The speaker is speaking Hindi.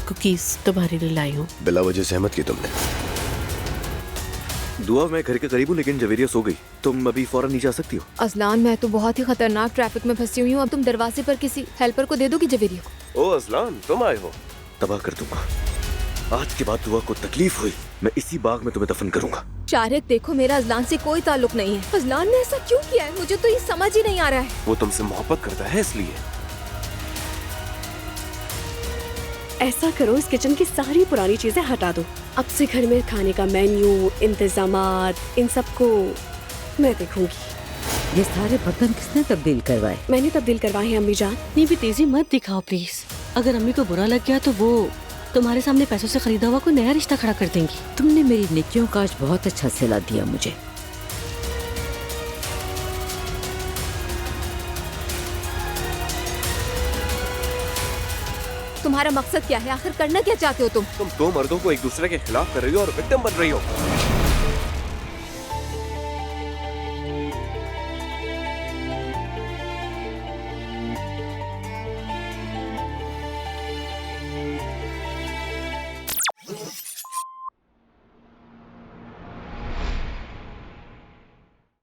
कुकीज तुम्हारे लिए लाई हूँ। बिला वजह सहमत की तुमने। दुआ, मैं घर के करीब हूँ लेकिन जवेरिया सो गई। तुम अभी फौरन नीचे आ सकती हो? अजलान, मैं तो बहुत ही खतरनाक ट्रैफिक में फंसी हुई हूँ। अब तुम दरवाजे पर किसी हेल्पर को दे दोगी जवेरिया को? ओ अजलान, तुम आए हो? तबाह कर दूंगा। आज के बाद दुआ को तकलीफ हुई, मैं इसी बाग में तुम्हें दफन करूंगा। शारिक, देखो मेरा अजलान से कोई ताल्लुक नहीं है। अजलान ने ऐसा क्यों किया है? मुझे तो ये समझ ही नहीं आ रहा है। वो तुमसे मोहब्बत करता है इसलिए। ऐसा करो, इस किचन की सारी पुरानी चीजें हटा दो। अब से घर में खाने का मेन्यू, इंतजामात, इन सबको मैं देखूंगी। ये सारे बर्तन किसने तब्दील करवाए? मैंने तब्दील करवाए हैं अम्मी जान। इतनी भी तेजी मत दिखाओ प्लीज। अगर अम्मी को बुरा लग गया तो वो तुम्हारे सामने पैसों से खरीदा हुआ कोई नया रिश्ता खड़ा कर देंगी। तुमने मेरी नेकियों का आज बहुत अच्छा सिला दिया मुझे। तुम्हारा मकसद क्या है? आखिर करना क्या चाहते हो तुम? तुम दो मर्दों को एक दूसरे के खिलाफ कर रही हो और विक्टिम बन रही हो।